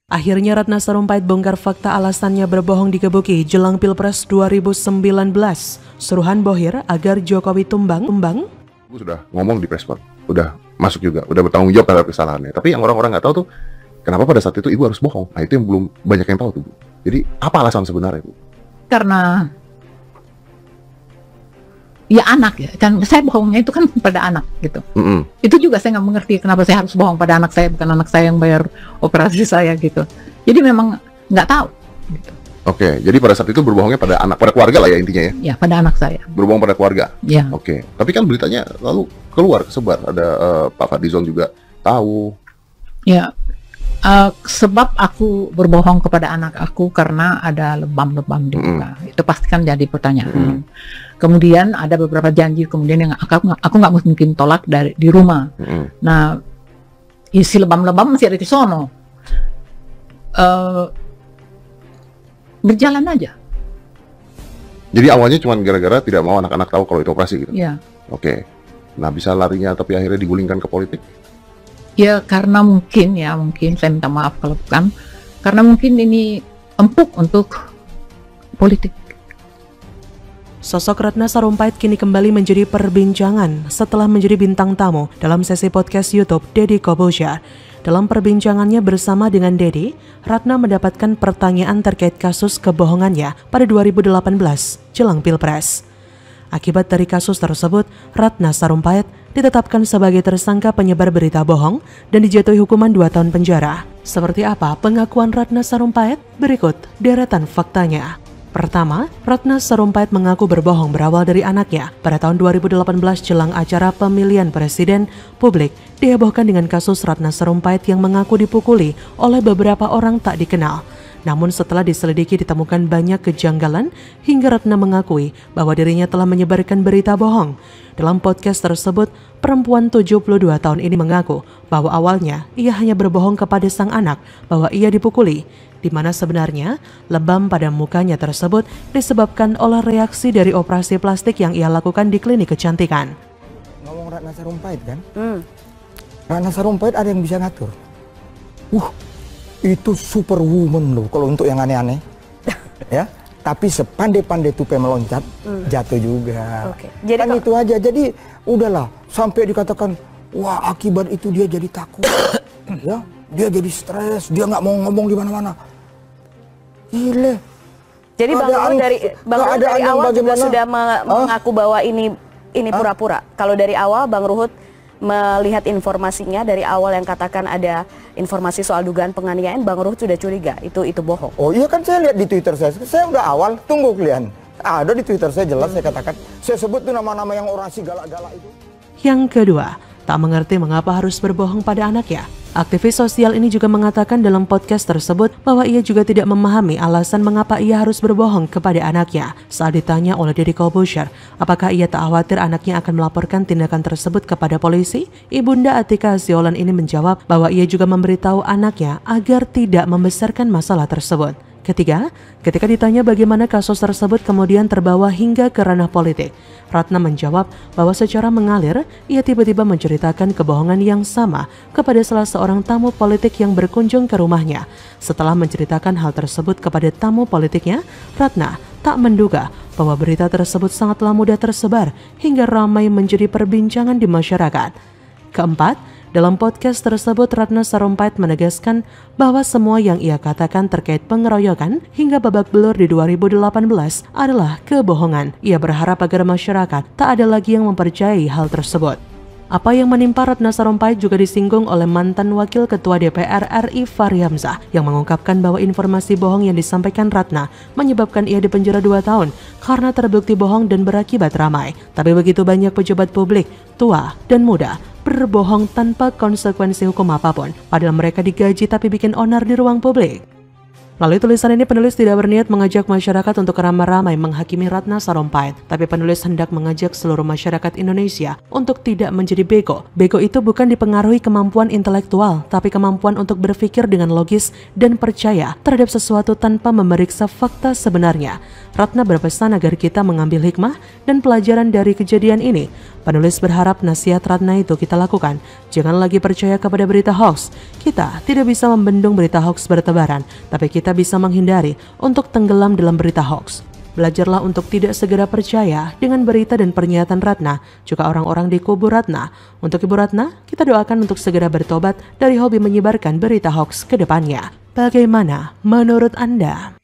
Akhirnya Ratna Sarumpait bongkar fakta alasannya berbohong digebuki jelang Pilpres 2019. Suruhan Bohir agar Jokowi tumbang. Ibu sudah ngomong di press udah masuk juga, udah bertanggung jawab terhadap kesalahannya. Tapi yang orang-orang nggak tahu tuh, kenapa pada saat itu ibu harus bohong? Nah itu yang belum banyak yang tahu tuh, Bu. Jadi apa alasan sebenarnya, Bu? Karena ya anak ya, kan saya bohongnya itu kan pada anak gitu. Itu juga saya nggak mengerti kenapa saya harus bohong pada anak saya, bukan anak saya yang bayar operasi saya gitu. Jadi memang nggak tahu. Gitu. Oke, jadi pada saat itu berbohongnya pada anak, pada keluarga lah ya intinya ya? Ya, pada anak saya. Berbohong pada keluarga? Ya. Oke, tapi kan beritanya lalu keluar, kesebar, ada Pak Fadlizon juga tahu. Ya, sebab aku berbohong kepada anak aku karena ada lebam-lebam di muka. Itu pasti kan jadi pertanyaan. Kemudian ada beberapa janji kemudian yang aku nggak mungkin tolak di rumah. Nah, isi lebam-lebam masih ada di sono. Berjalan aja. Jadi awalnya cuma gara-gara tidak mau anak-anak tahu kalau itu operasi gitu? Iya. Oke. Nah bisa larinya tapi akhirnya digulingkan ke politik? Ya karena mungkin saya minta maaf kalau bukan. Karena mungkin ini empuk untuk politik. Sosok Ratna Sarumpait kini kembali menjadi perbincangan setelah menjadi bintang tamu dalam sesi podcast YouTube Deddy Corbuzier. Dalam perbincangannya bersama dengan Deddy, Ratna mendapatkan pertanyaan terkait kasus kebohongannya pada 2018 jelang Pilpres. Akibat dari kasus tersebut, Ratna Sarumpait ditetapkan sebagai tersangka penyebar berita bohong dan dijatuhi hukuman 2 tahun penjara. Seperti apa pengakuan Ratna Sarumpait? Berikut deretan faktanya. Pertama, Ratna Sarumpait mengaku berbohong berawal dari anaknya. Pada tahun 2018 jelang acara pemilihan presiden, publik dihebohkan dengan kasus Ratna Sarumpait yang mengaku dipukuli oleh beberapa orang tak dikenal. Namun setelah diselidiki ditemukan banyak kejanggalan hingga Ratna mengakui bahwa dirinya telah menyebarkan berita bohong. Dalam podcast tersebut, perempuan 72 tahun ini mengaku bahwa awalnya ia hanya berbohong kepada sang anak bahwa ia dipukuli, di mana sebenarnya lebam pada mukanya tersebut disebabkan oleh reaksi dari operasi plastik yang ia lakukan di klinik kecantikan. Ngomong Ratna Sarumpait kan? Ratna Sarumpait ada yang bisa ngatur. Itu superwoman loh kalau untuk yang aneh-aneh. Ya, tapi sepandai-pandai tupai meloncat, jatuh juga. Jadi kan itu aja. Jadi udahlah, sampai dikatakan, wah akibat itu dia jadi takut. Ya, dia jadi stres, dia nggak mau ngomong di mana-mana. Gile. Jadi Bang Ruhut dari awal juga sudah mengaku bahwa ini pura-pura. Kalau dari awal Bang Ruhut melihat informasinya dari awal yang katakan ada informasi soal dugaan penganiayaan, Bang Ruhut sudah curiga itu bohong. Oh iya kan saya lihat di Twitter saya udah awal tunggu kalian. Ada di Twitter saya jelas saya katakan, saya sebut tuh nama-nama yang orasi galak-galak itu. Yang kedua, tak mengerti mengapa harus berbohong pada anaknya. Aktivis sosial ini juga mengatakan dalam podcast tersebut bahwa ia juga tidak memahami alasan mengapa ia harus berbohong kepada anaknya. Saat ditanya oleh Deddy Corbuzier, apakah ia tak khawatir anaknya akan melaporkan tindakan tersebut kepada polisi? Ibunda Atika Ziolan ini menjawab bahwa ia juga memberitahu anaknya agar tidak membesarkan masalah tersebut. Ketiga, ketika ditanya bagaimana kasus tersebut kemudian terbawa hingga ke ranah politik, Ratna menjawab bahwa secara mengalir, ia tiba-tiba menceritakan kebohongan yang sama kepada salah seorang tamu politik yang berkunjung ke rumahnya. Setelah menceritakan hal tersebut kepada tamu politiknya, Ratna tak menduga bahwa berita tersebut sangatlah mudah tersebar hingga ramai menjadi perbincangan di masyarakat. Keempat, dalam podcast tersebut Ratna Sarumpait menegaskan bahwa semua yang ia katakan terkait pengeroyokan hingga babak belur di 2018 adalah kebohongan. Ia berharap agar masyarakat tak ada lagi yang mempercayai hal tersebut. Apa yang menimpa Ratna Sarumpait juga disinggung oleh mantan Wakil Ketua DPR RI Fahri Hamzah yang mengungkapkan bahwa informasi bohong yang disampaikan Ratna menyebabkan ia dipenjara 2 tahun karena terbukti bohong dan berakibat ramai. Tapi begitu banyak pejabat publik, tua dan muda, berbohong tanpa konsekuensi hukum apapun, padahal mereka digaji tapi bikin onar di ruang publik. Melalui tulisan ini penulis tidak berniat mengajak masyarakat untuk ramai-ramai menghakimi Ratna Sarumpait, tapi penulis hendak mengajak seluruh masyarakat Indonesia untuk tidak menjadi bego. Bego itu bukan dipengaruhi kemampuan intelektual, tapi kemampuan untuk berpikir dengan logis dan percaya terhadap sesuatu tanpa memeriksa fakta sebenarnya. Ratna berpesan agar kita mengambil hikmah dan pelajaran dari kejadian ini. Penulis berharap nasihat Ratna itu kita lakukan. Jangan lagi percaya kepada berita hoax. Kita tidak bisa membendung berita hoax bertebaran, tapi kita bisa menghindari untuk tenggelam dalam berita hoax. Belajarlah untuk tidak segera percaya dengan berita dan pernyataan Ratna, juga orang-orang di kubu Ratna. Untuk Ibu Ratna, kita doakan untuk segera bertobat dari hobi menyebarkan berita hoax ke depannya. Bagaimana menurut Anda?